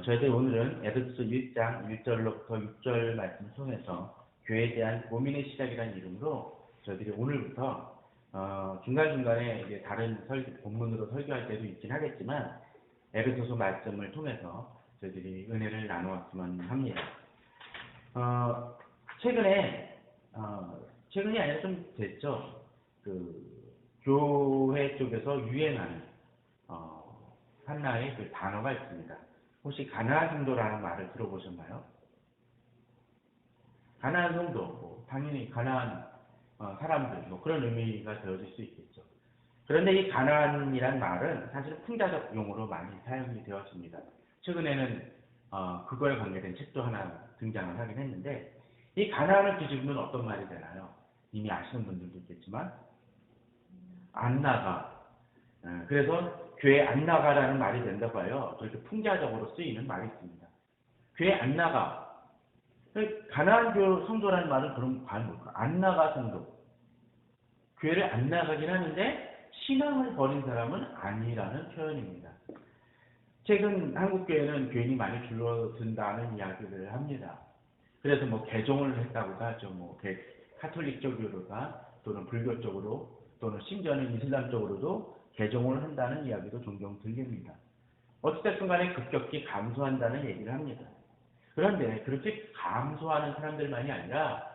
저희들이 오늘은 에베소서 1장 1절로부터 6절 말씀을 통해서 교회에 대한 고민의 시작이라는 이름으로 저희들이 오늘부터 중간중간에 이제 다른 본문으로 설교할 때도 있긴 하겠지만 에베소서 말씀을 통해서 저희들이 은혜를 나누었으면 합니다. 최근이 아니라 좀 됐죠. 교회 쪽에서 유행하는 하나의 그 단어가 있습니다. 혹시 가나안 성도라는 말을 들어보셨나요? 가나안 성도, 당연히 가나안 사람들, 그런 의미가 되어질 수 있겠죠. 그런데 이 가나안이란 말은 사실 풍자적 용어로 많이 사용이 되었습니다. 최근에는 그거에 관계된 책도 하나 등장을 하긴 했는데, 이 가나안을 뒤집으면 어떤 말이 되나요? 이미 아시는 분들도 있겠지만, 안 나가. 그래서 교회 안 나가라는 말이 된다고 해요. 그렇게 풍자적으로 쓰이는 말이 있습니다. 교회 안 나가. 가나안 성도라는 말은 그럼 과연 뭘까? 안 나가 성도. 교회를 안 나가긴 하는데 신앙을 버린 사람은 아니라는 표현입니다. 최근 한국교회는 교인이 많이 줄어든다는 이야기를 합니다. 그래서 개종을 했다고도 하죠. 카톨릭 쪽으로가 또는 불교 쪽으로 또는 심지어는 이슬람 쪽으로도 개종을 한다는 이야기도 종종 들립니다. 어찌됐든 간에 급격히 감소한다는 얘기를 합니다. 그런데 그렇게 감소하는 사람들만이 아니라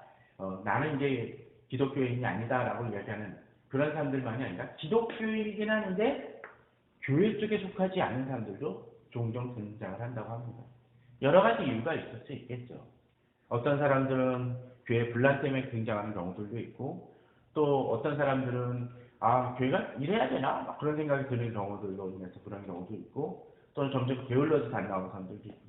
나는 이제 기독교인이 아니다라고 이야기하는 그런 사람들만이 아니라 기독교인이긴 하는데 교회 쪽에 속하지 않은 사람들도 종종 등장을 한다고 합니다. 여러 가지 이유가 있을 수 있겠죠. 어떤 사람들은 교회 분란 때문에 등장하는 경우들도 있고, 또 어떤 사람들은 교회가 이래야 되나? 그런 생각이 드는 경우들로 인해서 그런 경우도 있고, 또는 점점 게을러서 다녀가는 사람들도 있고.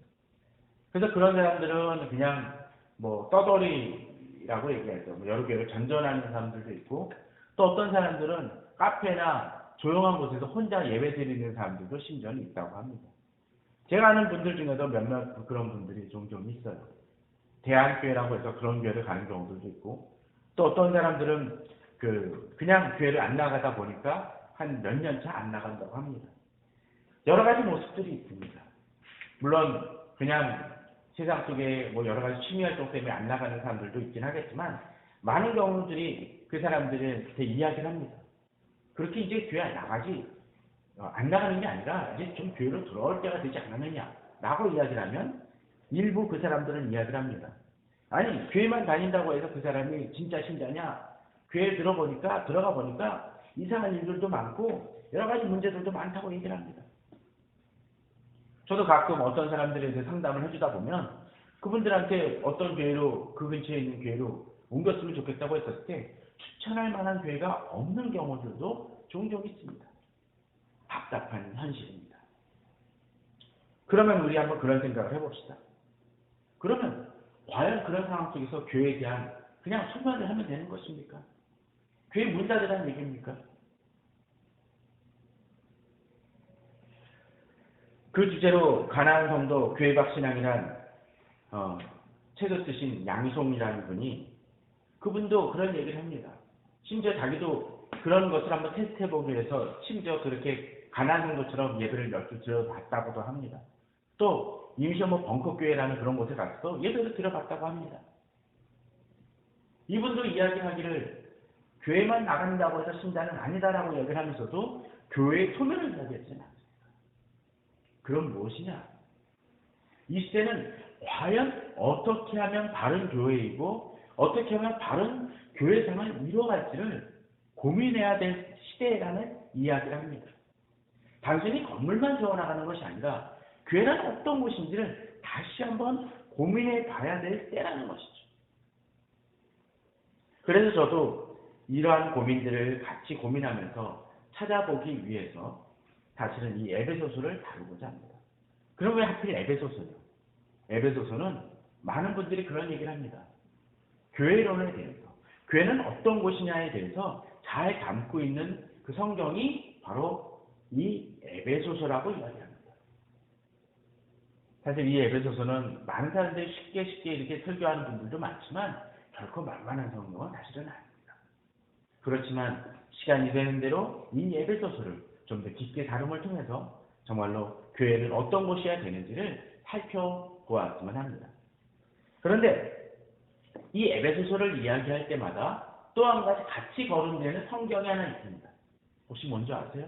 그래서 그런 사람들은 그냥 떠돌이라고 얘기하죠. 여러 교회를 전전하는 사람들도 있고, 또 어떤 사람들은 카페나 조용한 곳에서 혼자 예배 드리는 사람들도 심지어는 있다고 합니다. 제가 아는 분들 중에도 몇몇 그런 분들이 종종 있어요. 대안교회라고 해서 그런 교회를 가는 경우들도 있고, 또 어떤 사람들은 그냥 교회를 안 나가다 보니까 한 몇 년 차 안 나간다고 합니다. 여러 가지 모습들이 있습니다. 물론 그냥 세상 속에 여러 가지 취미 활동 때문에 안 나가는 사람들도 있긴 하겠지만, 많은 경우들이 그 사람들한테 이야기를 합니다. 그렇게 이제 교회 안 나가는 게 아니라 이제 좀 교회로 돌아올 때가 되지 않았느냐 라고 이야기를 하면 일부 그 사람들은 이야기를 합니다. 아니, 교회만 다닌다고 해서 그 사람이 진짜 신자냐? 교회에 들어가 보니까 이상한 일들도 많고 여러 가지 문제들도 많다고 얘기를 합니다. 저도 가끔 어떤 사람들에 대해 상담을 해주다 보면 그분들한테 어떤 교회로, 그 근처에 있는 교회로 옮겼으면 좋겠다고 했을 때 추천할 만한 교회가 없는 경우들도 종종 있습니다. 답답한 현실입니다. 그러면 우리 한번 그런 생각을 해봅시다. 그러면 과연 그런 상황 속에서 교회에 대한 그냥 소멸을 하면 되는 것입니까? 교회 문 닫으라는 얘기입니까? 그 주제로 가나안 성도 교회박 신앙이란 책을 쓰신 양송이라는 분이, 그분도 그런 얘기를 합니다. 심지어 자기도 그런 것을 한번 테스트해보기 위해서 심지어 그렇게 가나안 성도처럼 예배를 몇 주 들어봤다고도 합니다. 또 임시호 벙커교회라는 그런 곳에 가서도 예배를 들어봤다고 합니다. 이분도 이야기하기를 교회만 나간다고 해서 신자는 아니다라고 이야기를 하면서도 교회의 소멸을 이야기했잖아요. 그럼 무엇이냐? 이 시대는 과연 어떻게 하면 바른 교회이고 어떻게 하면 바른 교회 생활을 이루어갈지를 고민해야 될 시대라는 이야기를 합니다. 단순히 건물만 세워나가는 것이 아니라 교회는 어떤 곳인지를 다시 한번 고민해 봐야 될 때라는 것이죠. 그래서 저도 이러한 고민들을 같이 고민하면서 찾아보기 위해서 사실은 이 에베소서를 다루고자 합니다. 그럼 왜 하필 에베소서요? 에베소서는 많은 분들이 그런 얘기를 합니다. 교회론에 대해서, 교회는 어떤 곳이냐에 대해서 잘 담고 있는 그 성경이 바로 이 에베소서라고 이야기합니다. 사실 이 에베소서는 많은 사람들이 쉽게 이렇게 설교하는 분들도 많지만 결코 만만한 성경은 사실은 아닙니다. 그렇지만 시간이 되는 대로 이 에베소서를 좀 더 깊게 다rum을 통해서 정말로 교회는 어떤 곳이어야 되는지를 살펴보았으면 합니다. 그런데 이 에베소서를 이야기할 때마다 또 한 가지 같이 거론되는 성경이 하나 있습니다. 혹시 뭔지 아세요?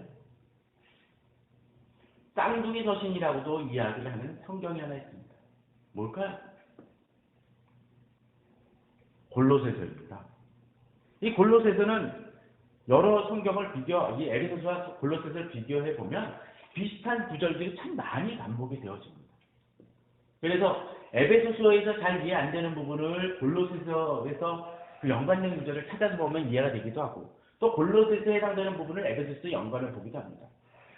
쌍둥이 서신이라고도 이야기를 하는 성경이 하나 있습니다. 뭘까요? 골로새서입니다. 이 골로새서는 여러 성경을 이 에베소서와 골로새서를 비교해 보면 비슷한 구절들이 참 많이 반복이 되어집니다. 그래서 에베소서에서 잘 이해 안 되는 부분을 골로새서에서 그 연관된 구절을 찾아서 보면 이해가 되기도 하고, 또 골로새서에 해당되는 부분을 에베소서 연관을 보기도 합니다.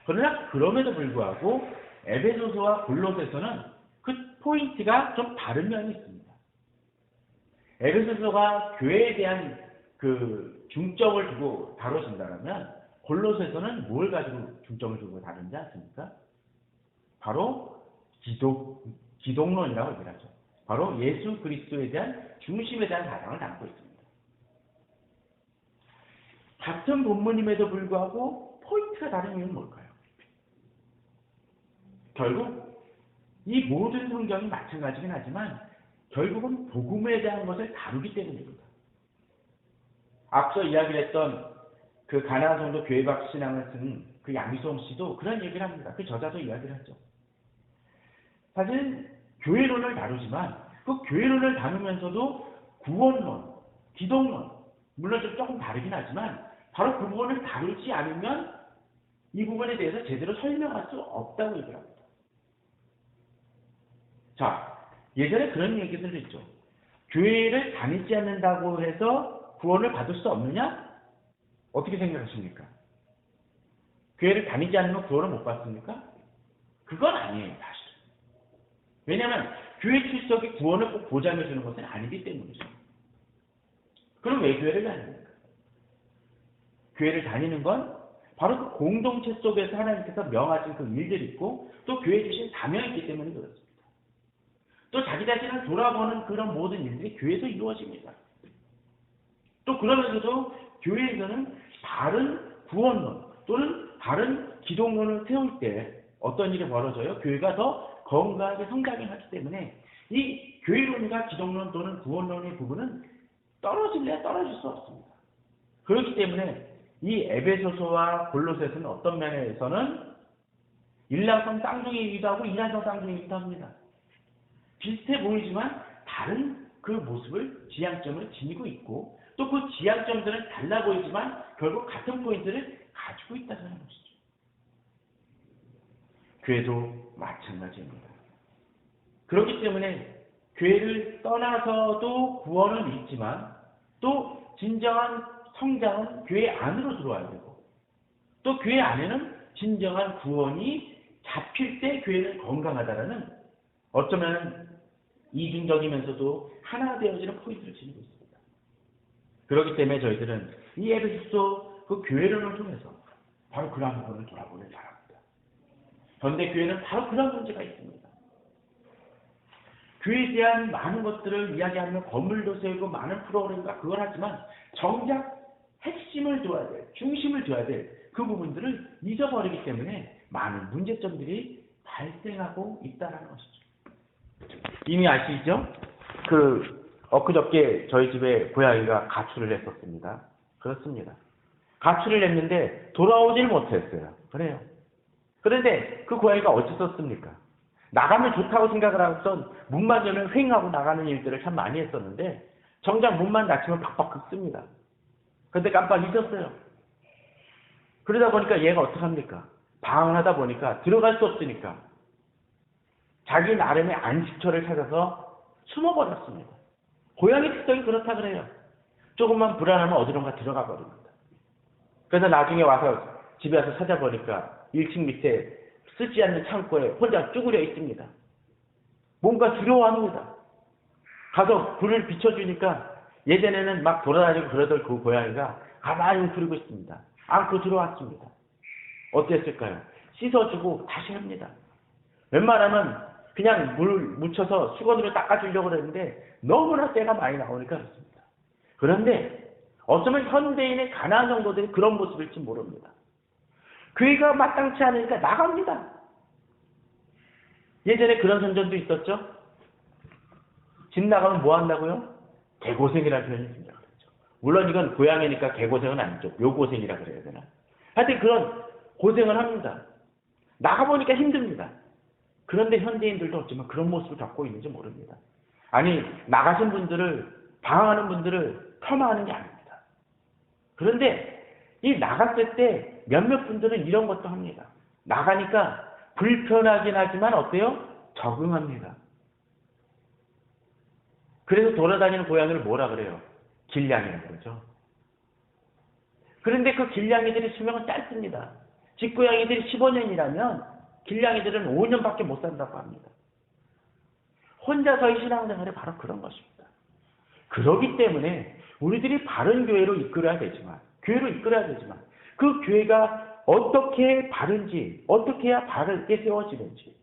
그러나 그럼에도 불구하고 에베소서와 골로새서는 그 포인트가 좀 다른 면이 있습니다. 에베소서가 교회에 대한 그 중점을 두고 다뤄진다면 골로새서는 뭘 가지고 중점을 두고 다루는지 아십니까? 바로 기독론이라고 얘기를 하죠. 바로 예수 그리스도에 대한 중심에 대한 사상을 담고 있습니다. 같은 본문임에도 불구하고 포인트가 다른 이유는 뭘까요? 결국 이 모든 성경이 마찬가지긴 하지만 결국은 복음에 대한 것을 다루기 때문입니다. 앞서 이야기를 했던 그 가나안 성도 교회박 신앙을 쓴 그 양희성 씨도 그런 얘기를 합니다. 그 저자도 이야기를 하죠. 사실 교회론을 다루지만 그 교회론을 다루면서도 구원론, 기독론, 물론 좀 조금 다르긴 하지만 바로 그 부분을 다루지 않으면 이 부분에 대해서 제대로 설명할 수 없다고 얘기를 합니다. 자, 예전에 그런 얘기들 있죠. 교회를 다니지 않는다고 해서 구원을 받을 수 없느냐? 어떻게 생각하십니까? 교회를 다니지 않으면 구원을 못 받습니까? 그건 아니에요, 사실. 왜냐하면 교회 출석이 구원을 꼭 보장해 주는 것은 아니기 때문이죠. 그럼 왜 교회를 다닙니까? 교회를 다니는 건 바로 그 공동체 속에서 하나님께서 명하신 그 일들이 있고 또 교회에 주신 사명이 있기 때문에 그렇습니다. 또 자기 자신을 돌아보는 그런 모든 일들이 교회에서 이루어집니다. 또 그러면서도 교회에서는 다른 구원론 또는 다른 기독론을 세울 때 어떤 일이 벌어져요? 교회가 더 건강하게 성장하기 때문에 이 교회론과 기독론 또는 구원론의 부분은 떨어질래야 떨어질 수 없습니다. 그렇기 때문에 이 에베소서와 골로새서는 어떤 면에서는 일란성 쌍둥이이기도 하고 이란성 쌍둥이이기도 합니다. 비슷해 보이지만 다른 그 모습을 지향점을 지니고 있고 또 그 지향점들은 달라 보이지만 결국 같은 포인트를 가지고 있다는 것이죠. 교회도 마찬가지입니다. 그렇기 때문에 교회를 떠나서도 구원은 있지만 또 진정한 성장은 교회 안으로 들어와야 되고 또 교회 안에는 진정한 구원이 잡힐 때 교회는 건강하다라는 어쩌면 이중적이면서도 하나 되어지는 포인트를 지니고 있습니다. 그렇기 때문에 저희들은 이 에베소서 그 교회론을 통해서 바로 그러한 부분을 돌아보는 바랍니다. 현대 교회는 바로 그런 문제가 있습니다. 교회에 대한 많은 것들을 이야기하면 건물도 세우고 많은 프로그램과 그걸 하지만 정작 핵심을 둬야 될, 중심을 둬야 될 그 부분들을 잊어버리기 때문에 많은 문제점들이 발생하고 있다는 것이죠. 이미 아시죠? 엊그저께 저희 집에 고양이가 가출을 했었습니다. 그렇습니다. 가출을 했는데 돌아오질 못했어요. 그래요. 그런데 그 고양이가 어찌었습니까? 나가면 좋다고 생각을 하고선 문만 열면 휑하고 나가는 일들을 참 많이 했었는데 정작 문만 닫히면 박박 긁습니다. 그런데 깜빡 잊었어요. 그러다 보니까 얘가 어떡합니까? 방황을 하다 보니까 들어갈 수 없으니까 자기 나름의 안식처를 찾아서 숨어버렸습니다. 고양이 특성이 그렇다 그래요. 조금만 불안하면 어디론가 들어가 버립니다. 그래서 나중에 와서 집에 와서 찾아보니까 1층 밑에 쓰지 않는 창고에 혼자 쭈그려 있습니다. 뭔가 두려워합니다. 가서 불을 비춰주니까 예전에는 막 돌아다니고 그러던 그 고양이가 가만히 웅크리고 있습니다. 안고 들어왔습니다. 어땠을까요? 씻어주고 다시 합니다. 웬만하면 그냥 물 묻혀서 수건으로 닦아주려고 그랬는데 너무나 때가 많이 나오니까 그렇습니다. 그런데 어쩌면 현대인의 가난한 성도들이 그런 모습일지 모릅니다. 교회가 마땅치 않으니까 나갑니다. 예전에 그런 선전도 있었죠. 집 나가면 뭐 한다고요? 개고생이라는 표현이 등장을 했죠. 물론 이건 고향이니까 개고생은 아니죠. 묘고생이라 그래야 되나. 하여튼 그런 고생을 합니다. 나가보니까 힘듭니다. 그런데 현대인들도 어쩌면 그런 모습을 갖고 있는지 모릅니다. 아니, 나가신 분들을, 방황하는 분들을 폄하하는 게 아닙니다. 그런데 이 나갔을 때 몇몇 분들은 이런 것도 합니다. 나가니까 불편하긴 하지만 어때요? 적응합니다. 그래서 돌아다니는 고양이를 뭐라 그래요? 길냥이라고 그러죠. 그런데 그 길냥이들이 수명은 짧습니다. 집고양이들이 15년이라면 길냥이들은 5년밖에 못 산다고 합니다. 혼자서의 신앙생활이 바로 그런 것입니다. 그렇기 때문에 우리들이 바른 교회로 이끌어야 되지만, 그 교회가 어떻게 바른지, 어떻게 해야 바르게 세워지는지,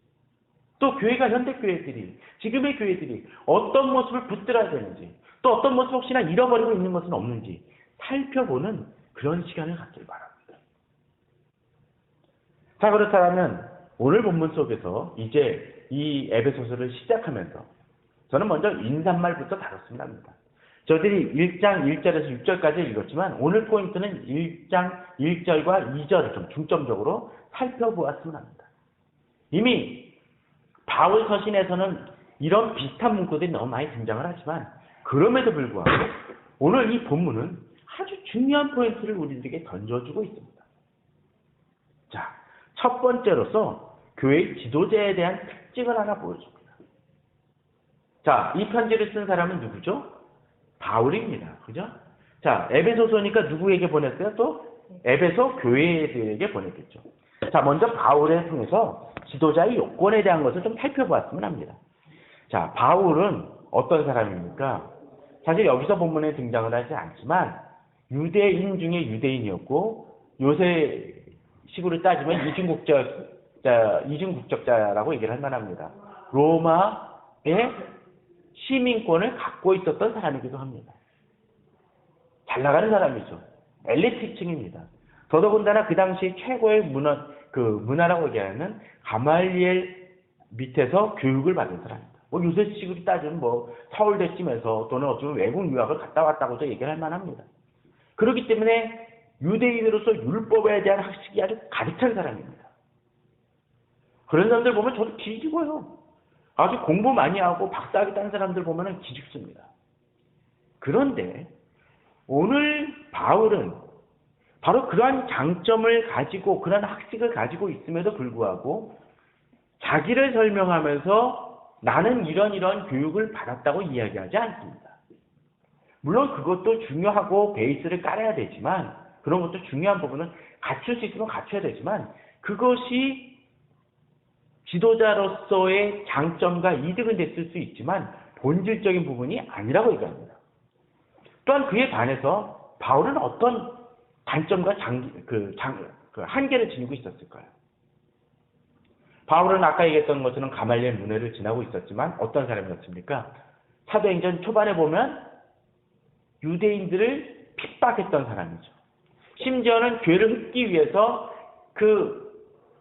또 교회가 현대교회들이, 지금의 교회들이 어떤 모습을 붙들어야 되는지, 또 어떤 모습 혹시나 잃어버리고 있는 것은 없는지 살펴보는 그런 시간을 갖길 바랍니다. 자, 그렇다면 오늘 본문 속에서 이제 이 에베소서를 시작하면서 저는 먼저 인사말부터 다뤘으면 합니다. 저들이 1장 1절에서 6절까지 읽었지만 오늘 포인트는 1장 1절과 2절을 좀 중점적으로 살펴보았으면 합니다. 이미 바울 서신에서는 이런 비슷한 문구들이 너무 많이 등장을 하지만 그럼에도 불구하고 오늘 이 본문은 아주 중요한 포인트를 우리들에게 던져주고 있습니다. 자, 첫 번째로서 교회의 지도자에 대한 특징을 하나 보여줍니다. 자, 이 편지를 쓴 사람은 누구죠? 바울입니다. 그죠? 자, 에베소서니까 누구에게 보냈어요? 또 에베소 교회들에게 보냈겠죠. 자, 먼저 바울에 통해서 지도자의 요건에 대한 것을 좀 살펴보았으면 합니다. 자, 바울은 어떤 사람입니까? 사실 여기서 본문에 등장을 하지 않지만 유대인 중에 유대인이었고 요새 식으로 따지면 이중국적자라고 얘기를 할 만합니다. 로마의 시민권을 갖고 있었던 사람이기도 합니다. 잘 나가는 사람이죠. 엘리트층입니다. 더더군다나 그 당시 최고의 문화라고 얘기하는 가말리엘 밑에서 교육을 받은 사람입니다. 뭐 요새식으로 따지면 뭐 서울대쯤에서 또는 어쩌면 외국 유학을 갔다 왔다고도 얘기를 할 만합니다. 그렇기 때문에 유대인으로서 율법에 대한 학식이 아주 가득 찬 사람입니다. 그런 사람들 보면 저도 기죽어요. 아주 공부 많이 하고 박사학위 딴 사람들 보면 기죽습니다. 그런데 오늘 바울은 바로 그러한 장점을 가지고 그러한 학식을 가지고 있음에도 불구하고 자기를 설명하면서 나는 이런 교육을 받았다고 이야기하지 않습니다. 물론 그것도 중요하고 베이스를 깔아야 되지만 그런 것도 중요한 부분은 갖출 수 있으면 갖춰야 되지만 그것이 지도자로서의 장점과 이득은 됐을 수 있지만 본질적인 부분이 아니라고 얘기합니다. 또한 그에 반해서 바울은 어떤 단점과 한계를 지니고 있었을까요? 바울은 아까 얘기했던 것처럼 가말리엘 문화를 지나고 있었지만 어떤 사람이었습니까? 사도행전 초반에 보면 유대인들을 핍박했던 사람이죠. 심지어는 교회를 흩기 위해서 그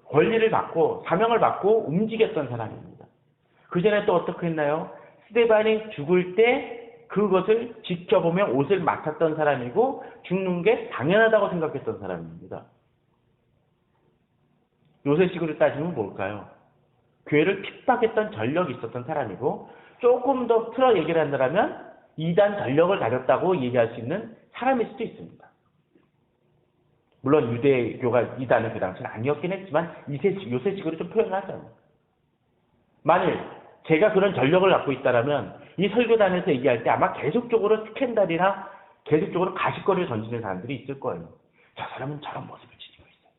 권리를 받고 사명을 받고 움직였던 사람입니다. 그 전에 또 어떻게 했나요? 스데반이 죽을 때 그것을 지켜보며 옷을 맡았던 사람이고 죽는 게 당연하다고 생각했던 사람입니다. 요새식으로 따지면 뭘까요? 교회를 핍박했던 전력이 있었던 사람이고 조금 더 틀어 얘기를 한다면 이단 전력을 가졌다고 얘기할 수 있는 사람일 수도 있습니다. 물론 유대교가 이단은 그 당시는 아니었긴 했지만 요새식으로 좀 표현하잖아요. 만일 제가 그런 전력을 갖고 있다면 이 설교단에서 얘기할 때 아마 계속적으로 스캔들이나 계속적으로 가십거리를 던지는 사람들이 있을 거예요. 저 사람은 저런 모습을 지니고 있어요.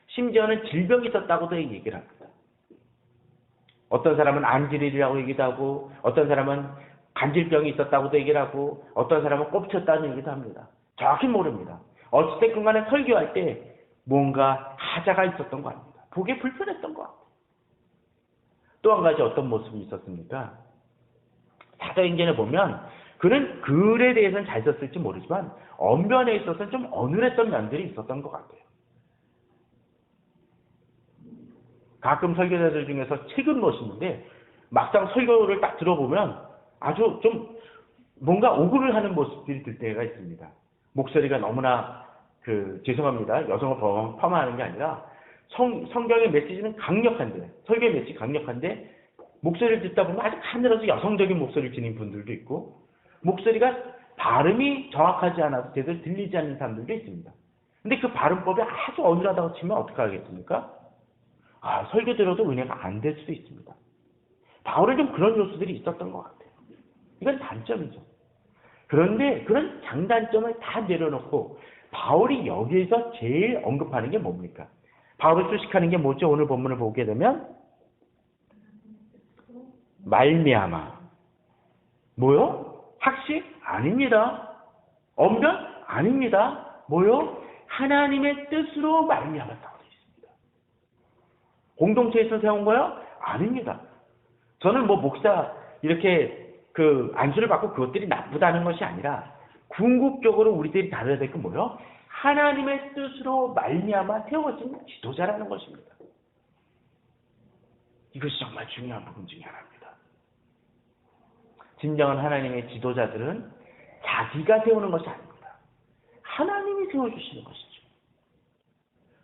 심지어는 질병이 있었다고도 얘기를 합니다. 어떤 사람은 안질이라고 얘기도 하고 어떤 사람은 간질병이 있었다고도 얘기를 하고 어떤 사람은 꼽혔다는 얘기도 합니다. 정확히 모릅니다. 어찌됐든 간에 설교할 때 뭔가 하자가 있었던 것 같습니다. 보기에 불편했던 것 같아요. 또 한 가지 어떤 모습이 있었습니까? 사도행전에 보면 그는 글에 대해서는 잘 썼을지 모르지만 언변에 있어서는 좀 어눌했던 면들이 있었던 것 같아요. 가끔 설교자들 중에서 책은 멋있는데 막상 설교를 딱 들어보면 아주 좀 뭔가 오글을 하는 모습들이 들 때가 있습니다. 목소리가 너무나 죄송합니다. 여성을 폄하하는 게 아니라 성경의 메시지는 강력한데, 설교의 메시지 강력한데 목소리를 듣다 보면 아주 가늘어서 여성적인 목소리를 지닌 분들도 있고, 목소리가 발음이 정확하지 않아서 제대로 들리지 않는 사람들도 있습니다. 근데 그 발음법이 아주 어눌하다고 치면 어떻게 하겠습니까? 설교 들어도 은혜가 안 될 수도 있습니다. 바울은 좀 그런 요소들이 있었던 것 같아요. 이건 단점이죠. 그런데 그런 장단점을 다 내려놓고 바울이 여기에서 제일 언급하는 게 뭡니까? 바울을 수식하는 게 뭐죠? 오늘 본문을 보게 되면 말미암아. 뭐요? 학식? 아닙니다. 언변? 아닙니다. 뭐요? 하나님의 뜻으로 말미암았다고 되어 있습니다. 공동체에서 세운 거요? 아닙니다. 저는 목사 이렇게 안수를 받고 그것들이 나쁘다는 것이 아니라 궁극적으로 우리들이 다뤄야 될 건 뭐요? 하나님의 뜻으로 말미암아 세워진 지도자라는 것입니다. 이것이 정말 중요한 부분 중에 하나입니다. 진정한 하나님의 지도자들은 자기가 세우는 것이 아닙니다. 하나님이 세워주시는 것이죠.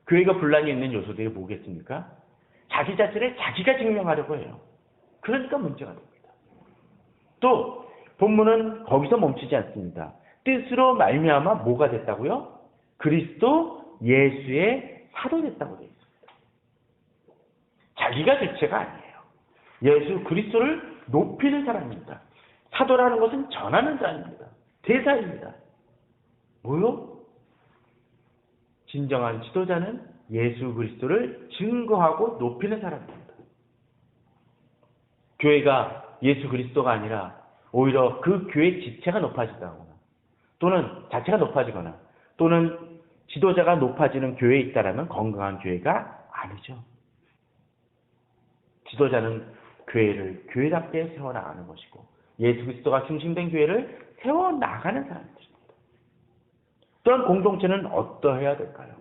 교회가 분란이 있는 요소들이 뭐겠습니까? 자기 자신을 자기가 증명하려고 해요. 그러니까 문제가 됩니다. 또 본문은 거기서 멈추지 않습니다. 뜻으로 말미암아 뭐가 됐다고요? 그리스도 예수의 사도 됐다고 되어 있습니다. 자기가 주체가 아니에요. 예수 그리스도를 높이는 사람입니다. 사도라는 것은 전하는 사람입니다. 대사입니다. 뭐요? 진정한 지도자는 예수 그리스도를 증거하고 높이는 사람입니다. 교회가 예수 그리스도가 아니라 오히려 그 교회 지체가 높아지거나 또는 자체가 높아지거나 또는 지도자가 높아지는 교회에 있다라면 건강한 교회가 아니죠. 지도자는 교회를 교회답게 세워나가는 것이고 예수 그리스도가 중심된 교회를 세워나가는 사람들입니다. 또한 공동체는 어떠해야 될까요?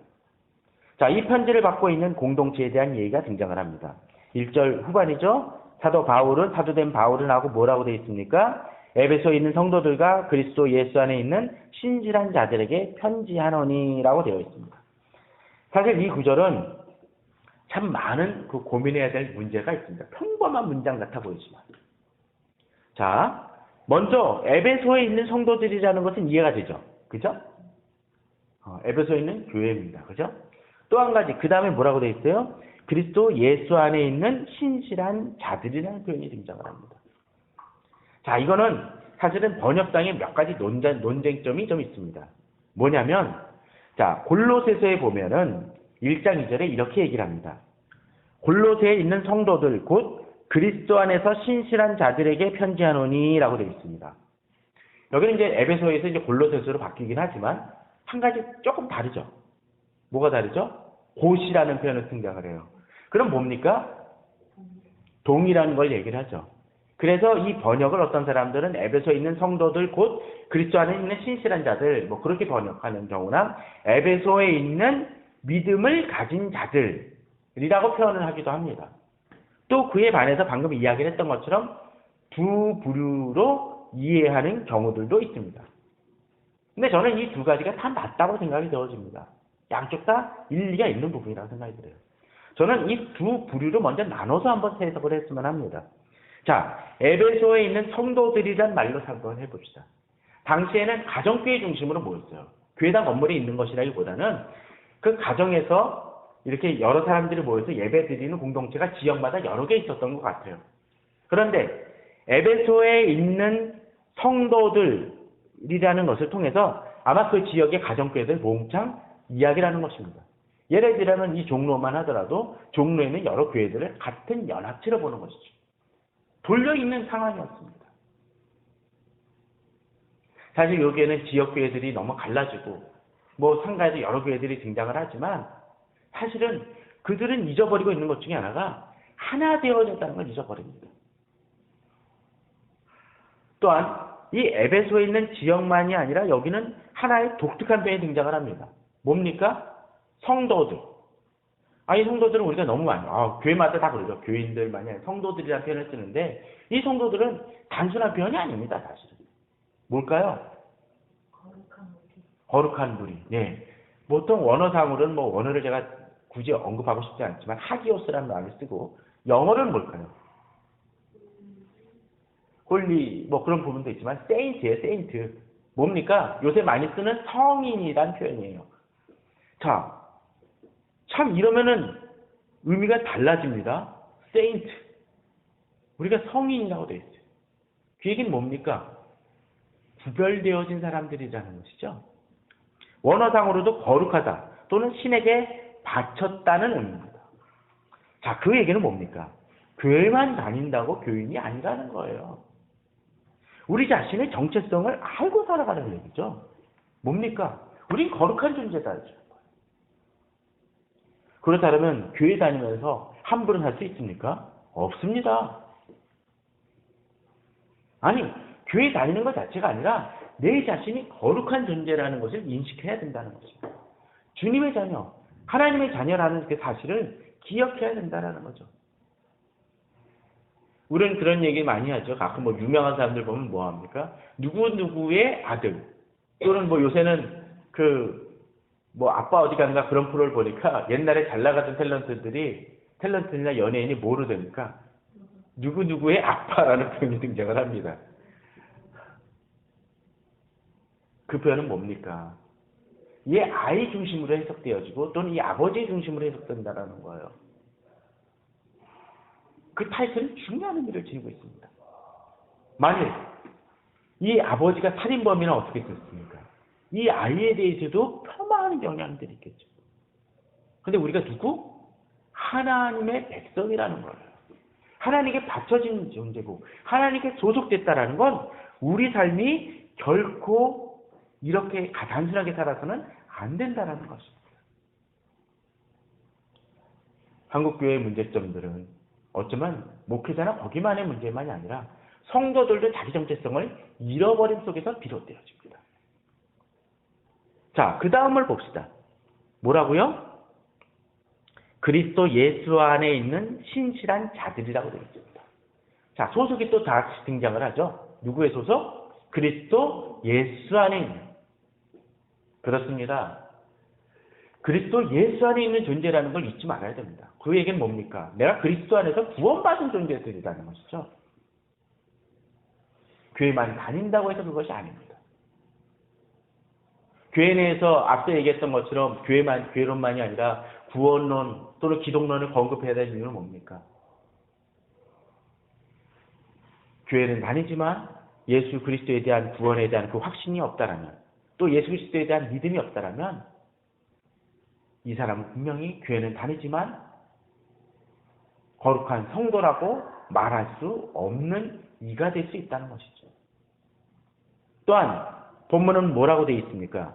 자, 이 편지를 받고 있는 공동체에 대한 얘기가 등장을 합니다. 1절 후반이죠. 사도 바울은, 사도된 바울은 하고 뭐라고 되어 있습니까? 에베소에 있는 성도들과 그리스도 예수 안에 있는 신실한 자들에게 편지하노니라고 되어 있습니다. 사실 이 구절은 참 많은 고민해야 될 문제가 있습니다. 평범한 문장 같아 보이지만. 자, 먼저 에베소에 있는 성도들이라는 것은 이해가 되죠. 그죠? 에베소에 있는 교회입니다. 그죠? 또 한 가지, 그 다음에 뭐라고 되어 있어요? 그리스도 예수 안에 있는 신실한 자들이라는 표현이 등장을 합니다. 자, 이거는 사실은 번역상에 몇 가지 논쟁점이 좀 있습니다. 뭐냐면, 자, 골로새서에 보면은 1장 2절에 이렇게 얘기를 합니다. 골로새에 있는 성도들 곧 그리스도 안에서 신실한 자들에게 편지하노니라고 되어 있습니다. 여기는 이제 에베소에서 이제 골로새서로 바뀌긴 하지만 한 가지 조금 다르죠. 뭐가 다르죠? 곧이라는 표현을 등장을 해요. 그럼 뭡니까? 동이라는 걸 얘기를 하죠. 그래서 이 번역을 어떤 사람들은 에베소에 있는 성도들 곧 그리스도 안에 있는 신실한 자들 그렇게 번역하는 경우나 에베소에 있는 믿음을 가진 자들이라고 표현을 하기도 합니다. 또 그에 반해서 방금 이야기를 했던 것처럼 두 부류로 이해하는 경우들도 있습니다. 근데 저는 이 두 가지가 다 맞다고 생각이 되어집니다. 양쪽 다 일리가 있는 부분이라고 생각이 들어요. 저는 이 두 부류로 먼저 나눠서 한번 해석을 했으면 합니다. 자, 에베소에 있는 성도들이란 말로 한번 해봅시다. 당시에는 가정교회 중심으로 모였어요. 교회당 건물에 있는 것이라기보다는 그 가정에서 이렇게 여러 사람들이 모여서 예배 드리는 공동체가 지역마다 여러 개 있었던 것 같아요. 그런데 에베소에 있는 성도들이라는 것을 통해서 아마 그 지역의 가정교회들 몽창 이야기를 하는 것입니다. 예를 들면 이 종로만 하더라도 종로에는 여러 교회들을 같은 연합체로 보는 것이죠. 돌려있는 상황이었습니다. 사실 여기에는 지역교회들이 너무 갈라지고 상가에도 여러 교회들이 등장을 하지만 사실은 그들은 잊어버리고 있는 것 중에 하나가 하나 되어졌다는 걸 잊어버립니다. 또한 이 에베소에 있는 지역만이 아니라 여기는 하나의 독특한 표현이 등장을 합니다. 뭡니까? 성도들. 이 성도들은 우리가 너무 많이, 교회마다 다 그러죠. 교인들만이 아니라 성도들이라는 표현을 쓰는데, 이 성도들은 단순한 표현이 아닙니다, 사실은. 뭘까요? 거룩한 무리. 네. 보통 원어상으로는 원어를 제가 굳이 언급하고 싶지 않지만, 하기오스라는 말을 쓰고, 영어로는 뭘까요? 홀리, 그런 부분도 있지만, 세인트예요, 세인트. 뭡니까? 요새 많이 쓰는 성인이란 표현이에요. 자, 참 이러면은 의미가 달라집니다. 세인트. 우리가 성인이라고 되어 있어요. 그 얘기는 뭡니까? 구별되어진 사람들이라는 것이죠. 원어상으로도 거룩하다 또는 신에게 바쳤다는 의미입니다. 자, 그 얘기는 뭡니까? 교회만 다닌다고 교인이 아니라는 거예요. 우리 자신의 정체성을 알고 살아가는 얘기죠. 뭡니까? 우린 거룩한 존재다. 그렇다면 교회 다니면서 함부로 할 수 있습니까? 없습니다. 아니, 교회 다니는 것 자체가 아니라 내 자신이 거룩한 존재라는 것을 인식해야 된다는 것입니다. 주님의 자녀, 하나님의 자녀라는 그 사실을 기억해야 된다는 거죠. 우리는 그런 얘기 많이 하죠. 가끔 유명한 사람들 보면 뭐 합니까? 누구누구의 아들. 또는 요새는 아빠 어디 간가 그런 프로를 보니까 옛날에 잘 나가던 탤런트나 연예인이 뭐로 됩니까? 누구누구의 아빠라는 표현이 등장을 합니다. 그 표현은 뭡니까? 이 아이 중심으로 해석되어지고 또는 이 아버지 중심으로 해석된다는 거예요. 그 타이틀은 중요한 의미를 지니고 있습니다. 만일 이 아버지가 살인범이나 어떻게 됐습니까? 이 아이에 대해서도 폄하하는 영향들이 있겠죠. 근데 우리가 누구? 하나님의 백성이라는 거예요. 하나님께 바쳐진 존재고 하나님께 소속됐다라는 건 우리 삶이 결코 이렇게 단순하게 살아서는 안 된다는 것입니다. 한국교회의 문제점들은 어쩌면 목회자나 거기만의 문제만이 아니라 성도들도 자기 정체성을 잃어버림 속에서 비롯되어집니다. 자, 그 다음을 봅시다. 뭐라고요? 그리스도 예수 안에 있는 신실한 자들이라고 되어 있습니다. 자, 소속이 또 다시 등장을 하죠. 누구의 소속? 그리스도 예수 안에 있는. 그렇습니다. 그리스도 예수 안에 있는 존재라는 걸 잊지 말아야 됩니다. 그 얘기는 뭡니까? 내가 그리스도 안에서 구원받은 존재들이라는 것이죠. 교회만 다닌다고 해서 그것이 아닙니다. 교회 내에서 앞서 얘기했던 것처럼 교회론만이 아니라 구원론 또는 기독론을 언급해야 될 이유는 뭡니까? 교회는 다니지만 예수 그리스도에 대한 구원에 대한 그 확신이 없다라면, 또 예수 그리스도에 대한 믿음이 없다라면 이 사람은 분명히 교회는 다니지만 거룩한 성도라고 말할 수 없는 이가 될 수 있다는 것이죠. 또한 본문은 뭐라고 되어 있습니까?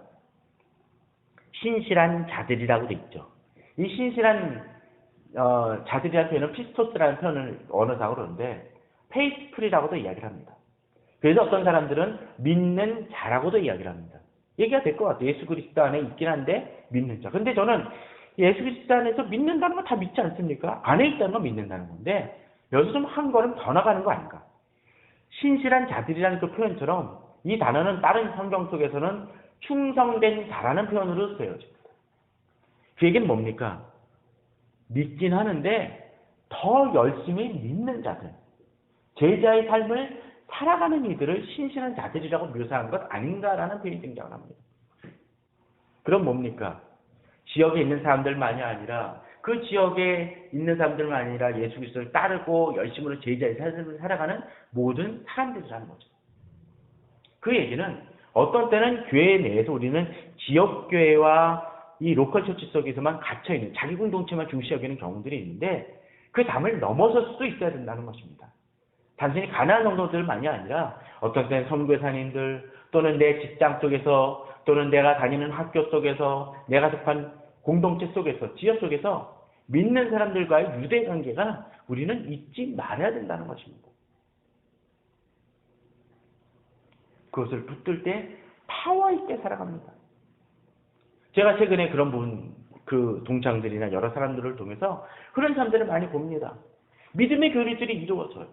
신실한 자들이라고 되어 있죠. 이 신실한 자들이라는 표현은 피스토스라는 표현을 언어상으로 하는데 페이스풀이라고도 이야기를 합니다. 그래서 어떤 사람들은 믿는 자라고도 이야기를 합니다. 얘기가 될 것 같아요. 예수 그리스도 안에 있긴 한데 믿는 자. 근데 저는 예수 그리스도 안에서 믿는다는 건 다 믿지 않습니까? 안에 있다는 건 믿는다는 건데 여기서 좀 한 걸음 더 나가는 거 아닌가? 신실한 자들이라는 그 표현처럼 이 단어는 다른 성경 속에서는 충성된 자라는 표현으로 쓰여집니다. 그 얘기는 뭡니까? 믿긴 하는데 더 열심히 믿는 자들, 제자의 삶을 살아가는 이들을 신실한 자들이라고 묘사한 것 아닌가라는 표현이 등장을 합니다. 그럼 뭡니까? 지역에 있는 사람들만이 아니라 그 지역에 있는 사람들만 아니라 예수 그리스도를 따르고 열심으로 제자의 삶을 살아가는 모든 사람들이라는 거죠. 그 얘기는 어떤 때는 교회 내에서 우리는 지역교회와 이 로컬 처치 속에서만 갇혀있는 자기 공동체만 중시 여기는 경우들이 있는데 그 담을 넘어설 수도 있어야 된다는 것입니다. 단순히 가난한 성도들만이 아니라 어떤 때는 선교사님들 또는 내 직장 속에서 또는 내가 다니는 학교 속에서 내가 속한 공동체 속에서 지역 속에서 믿는 사람들과의 유대 관계가 우리는 잊지 말아야 된다는 것입니다. 그것을 붙들 때 파워 있게 살아갑니다. 제가 최근에 그런 부분 그 동창들이나 여러 사람들을 통해서 그런 사람들을 많이 봅니다. 믿음의 교리들이 이루어져요.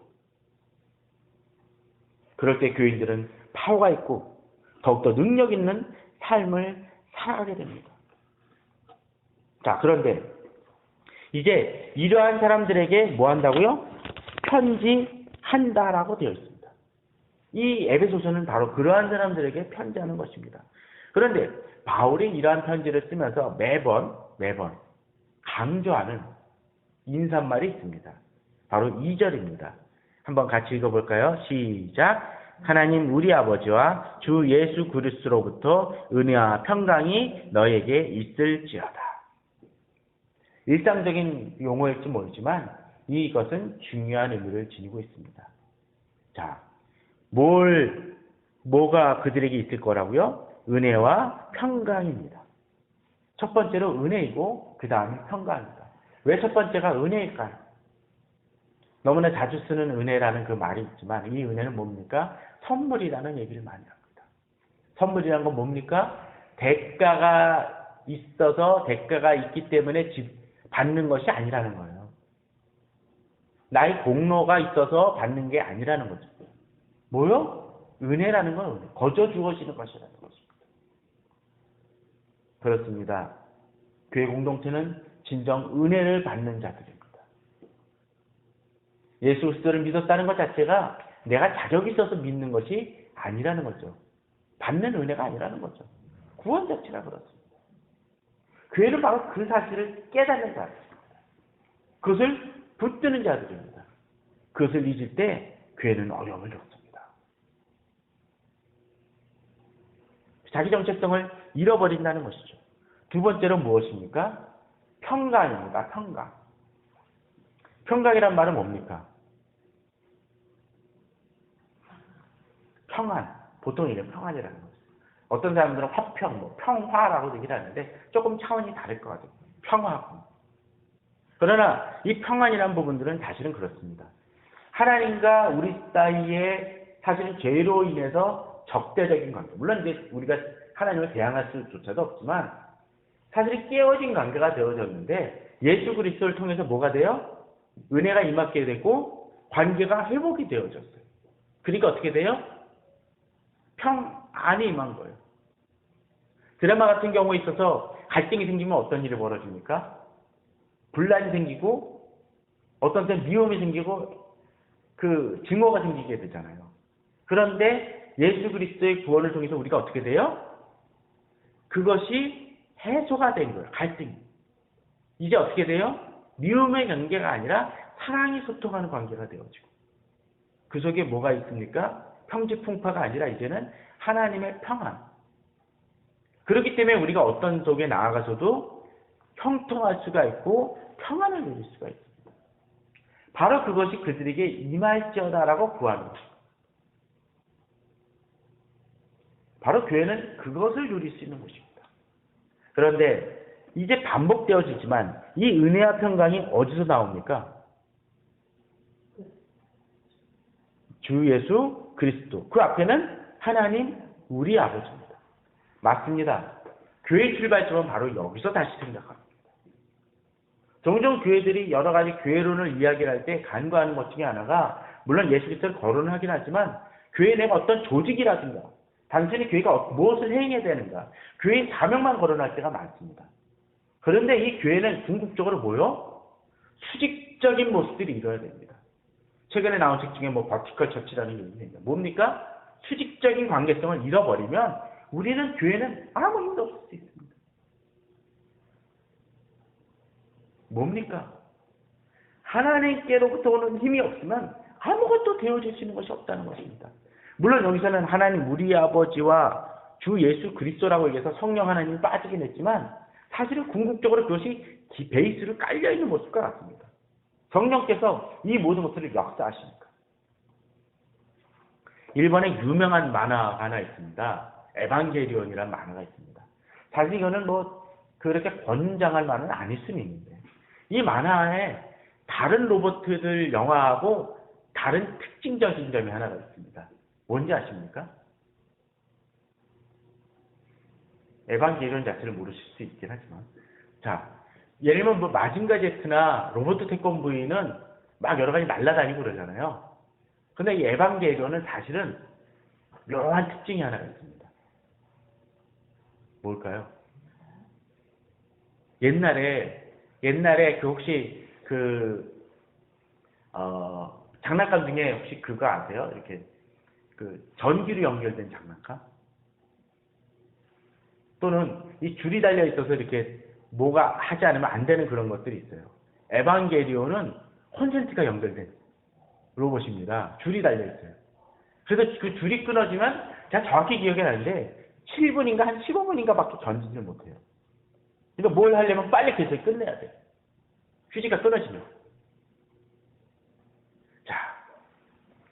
그럴 때 교인들은 파워가 있고 더욱더 능력 있는 삶을 살아가게 됩니다. 자, 그런데 이제 이러한 사람들에게 뭐 한다고요? 편지한다라고 되어 있습니다. 이 에베소서는 바로 그러한 사람들에게 편지하는 것입니다. 그런데 바울이 이러한 편지를 쓰면서 매번 강조하는 인사말이 있습니다. 바로 2절입니다. 한번 같이 읽어볼까요? 시작. 하나님 우리 아버지와 주 예수 그리스도로부터 은혜와 평강이 너에게 있을지어다. 일상적인 용어일지 모르지만 이것은 중요한 의미를 지니고 있습니다. 자, 뭐가 그들에게 있을 거라고요? 은혜와 평강입니다. 첫 번째로 은혜이고 그 다음에 평강입니다. 왜 첫 번째가 은혜일까요? 너무나 자주 쓰는 은혜라는 그 말이 있지만 이 은혜는 뭡니까? 선물이라는 얘기를 많이 합니다. 선물이라는 건 뭡니까? 대가가 있어서 대가가 있기 때문에 받는 것이 아니라는 거예요. 나의 공로가 있어서 받는 게 아니라는 거죠. 뭐요? 은혜라는 건 은혜. 거저 주어지는 것이라는 것입니다. 그렇습니다. 교회 공동체는 진정 은혜를 받는 자들입니다. 예수 그리스도를 믿었다는 것 자체가 내가 자격이 있어서 믿는 것이 아니라는 거죠. 받는 은혜가 아니라는 거죠. 구원 자체가 그렇습니다. 교회는 바로 그 사실을 깨닫는 자들입니다. 그것을 붙드는 자들입니다. 그것을 잊을 때 교회는 어려움을 겪습니다. 자기 정체성을 잃어버린다는 것이죠. 두 번째로 무엇입니까? 평강입니다. 평강. 평강이란 말은 뭡니까? 평안. 보통 이런 평안이라는 거죠. 어떤 사람들은 화평, 평화라고 얘기를 하는데 조금 차원이 다를 것 같아요. 평화고. 그러나 이 평안이라는 부분들은 사실은 그렇습니다. 하나님과 우리 사이에 사실은 죄로 인해서 적대적인 관계. 물론 이제 우리가 하나님을 대항할 수조차도 없지만 사실 깨어진 관계가 되어졌는데 예수 그리스도를 통해서 뭐가 돼요? 은혜가 임하게 되고 관계가 회복이 되어졌어요. 그러니까 어떻게 돼요? 평안이 임한 거예요. 드라마 같은 경우에 있어서 갈등이 생기면 어떤 일이 벌어집니까? 분란이 생기고 어떤 때는 미움이 생기고 그 증오가 생기게 되잖아요. 그런데 예수 그리스도의 구원을 통해서 우리가 어떻게 돼요? 그것이 해소가 된 거예요. 갈등이. 이제 어떻게 돼요? 미움의 관계가 아니라 사랑이 소통하는 관계가 되어지고 그 속에 뭐가 있습니까? 평지풍파가 아니라 이제는 하나님의 평안. 그렇기 때문에 우리가 어떤 속에 나아가서도 형통할 수가 있고 평안을 누릴 수가 있습니다. 바로 그것이 그들에게 임할지어다라고 구하는 것입니다. 바로 교회는 그것을 누릴 수 있는 곳입니다. 그런데 이제 반복되어지지만 이 은혜와 평강이 어디서 나옵니까? 주 예수 그리스도. 그 앞에는 하나님 우리 아버지입니다. 맞습니다. 교회 출발점은 바로 여기서 다시 생각합니다. 종종 교회들이 여러 가지 교회론을 이야기를 할 때 간과하는 것 중에 하나가 물론 예수 그리스도를 거론을 하긴 하지만 교회 내가 어떤 조직이라든가 단순히 교회가 무엇을 행해야 되는가 교회의 사명만 거론할 때가 많습니다. 그런데 이 교회는 궁극적으로 뭐요? 수직적인 모습들이 이루어야 됩니다. 최근에 나온 책 중에 버티컬 처치라는 게 있습니다. 뭡니까? 수직적인 관계성을 잃어버리면 우리는 교회는 아무 힘도 없을 수 있습니다. 뭡니까? 하나님께로부터 오는 힘이 없으면 아무것도 되어질 수 있는 것이 없다는 것입니다. 물론 여기서는 하나님 우리 아버지와 주 예수 그리스도라고 얘기해서 성령 하나님이 빠지긴 했지만 사실은 궁극적으로 그것이 베이스를 깔려있는 모습과 같습니다. 성령께서 이 모든 것들을 역사하십니까? 일본에 유명한 만화가 하나 있습니다. 에반게리온이라는 만화가 있습니다. 사실 이거는 그렇게 권장할 만은 아닐 수는 있는데 이 만화에 다른 로봇들 영화하고 다른 특징적인 점이 하나가 있습니다. 뭔지 아십니까? 에반게리온 자체를 모르실 수 있긴 하지만 자, 예를 들면 뭐 마징가 제트나 로버트 태권브이는 막 여러 가지 날아다니고 그러잖아요. 근데 이 에반게리온은 사실은 묘한 특징이 하나가 있습니다. 뭘까요? 옛날에 그 혹시 장난감 중에 혹시 그거 아세요? 이렇게 그 전기로 연결된 장난감? 또는 이 줄이 달려 있어서 이렇게 뭐가 하지 않으면 안 되는 그런 것들이 있어요. 에반게리온은 콘센트가 연결된 로봇입니다. 줄이 달려 있어요. 그래서 그 줄이 끊어지면 제가 정확히 기억이 나는데 7분인가 한 15분인가 밖에 전지를 못해요. 그러니까 뭘 하려면 빨리 계속 끝내야 돼. 휴지가 끊어지면. 자,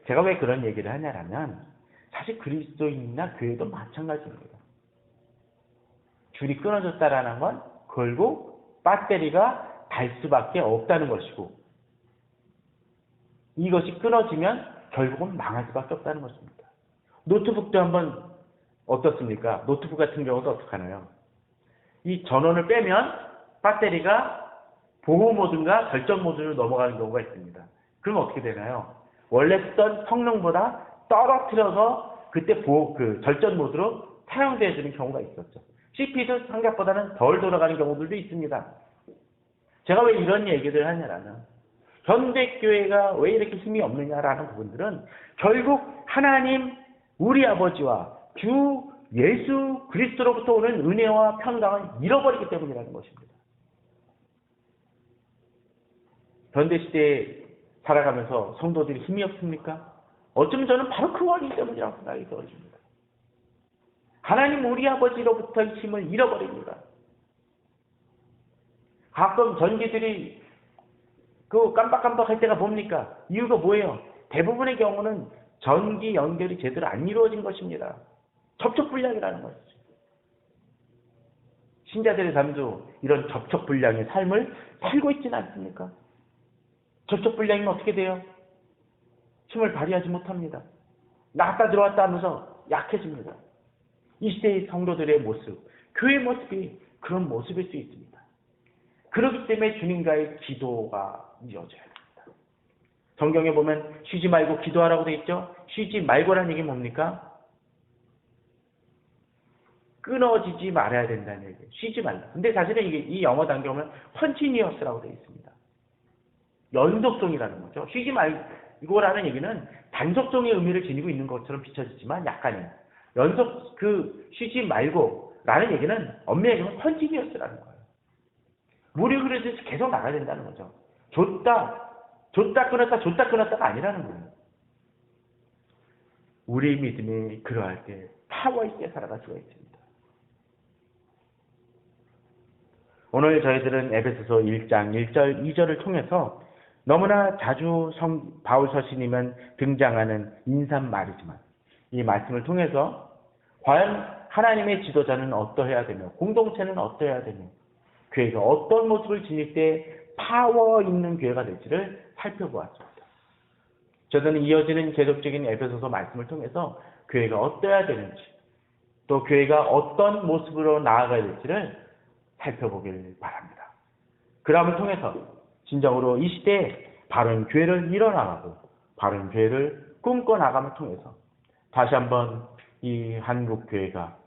제가 왜 그런 얘기를 하냐면 사실 그리스도인이나 교회도 마찬가지입니다. 줄이 끊어졌다라는 건 결국 배터리가 달 수밖에 없다는 것이고 이것이 끊어지면 결국은 망할 수밖에 없다는 것입니다. 노트북도 한번 어떻습니까? 노트북 같은 경우도 어떡하나요? 이 전원을 빼면 배터리가 보호 모드인가 절전 모드로 넘어가는 경우가 있습니다. 그럼 어떻게 되나요? 원래 쓰던 성능보다 떨어뜨려서 그때 절전 모드로 사용되어지는 경우가 있었죠. CPU도 생각보다는 덜 돌아가는 경우들도 있습니다. 제가 왜 이런 얘기를 하냐면 현대교회가 왜 이렇게 힘이 없느냐라는 부분들은 결국 하나님 우리 아버지와 주 예수 그리스도로부터 오는 은혜와 평강을 잃어버리기 때문이라는 것입니다. 현대시대에 살아가면서 성도들이 힘이 없습니까? 어쩌면 저는 바로 그 원인 때문이라고 생각이 들어집니다. 하나님 우리 아버지로부터의 힘을 잃어버립니다. 가끔 전기들이 깜빡깜빡할 때가 뭡니까? 이유가 뭐예요? 대부분의 경우는 전기 연결이 제대로 안 이루어진 것입니다. 접촉불량이라는 것이죠. 신자들의 삶도 이런 접촉불량의 삶을 살고 있지는 않습니까? 접촉불량이면 어떻게 돼요? 힘을 발휘하지 못합니다. 나갔다 들어왔다 하면서 약해집니다. 이 시대의 성도들의 모습, 교회의 모습이 그런 모습일 수 있습니다. 그렇기 때문에 주님과의 기도가 이어져야 됩니다. 성경에 보면 쉬지 말고 기도하라고 되어 있죠? 쉬지 말고라는 얘기 뭡니까? 끊어지지 말아야 된다는 얘기예요. 쉬지 말라. 근데 사실은 이 영어 단계에 보면 컨티니어스라고 되어 있습니다. 연속성이라는 거죠. 쉬지 말고라는 얘기는 단속성의 의미를 지니고 있는 것처럼 비춰지지만 약간은 쉬지 말고라는 얘기는 엄밀하게 보면 컨티니어스라는 거예요. 물이 흐르듯이 계속 나가야 된다는 거죠. 줬다 끊었다가 아니라는 거예요. 우리 믿음이 그러할 때 파워 있게 살아갈 수가 있습니다. 오늘 저희들은 에베소서 1장 1절 2절을 통해서 너무나 자주 바울 서신이면 등장하는 인사말이지만 이 말씀을 통해서 과연 하나님의 지도자는 어떠해야 되며 공동체는 어떠해야 되며 교회가 어떤 모습을 지닐 때 파워 있는 교회가 될지를 살펴보았습니다. 저는 이어지는 계속적인 에베소서 말씀을 통해서 교회가 어떠해야 되는지 또 교회가 어떤 모습으로 나아가야 될지를 살펴보길 바랍니다. 그럼을 통해서 진정으로 이 시대에 바른 교회를 이뤄나가고 바른 교회를 꿈꿔나감을 통해서 다시 한번 이 한국 교회가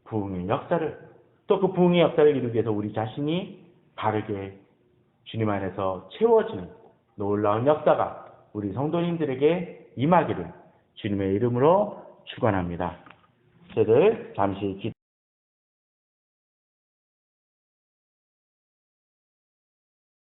부흥의 역사를 또 그 부흥의 역사를 이루기 위해서 우리 자신이 바르게 주님 안에서 채워지는 놀라운 역사가 우리 성도님들에게 임하기를 주님의 이름으로 축원합니다. 저희들 잠시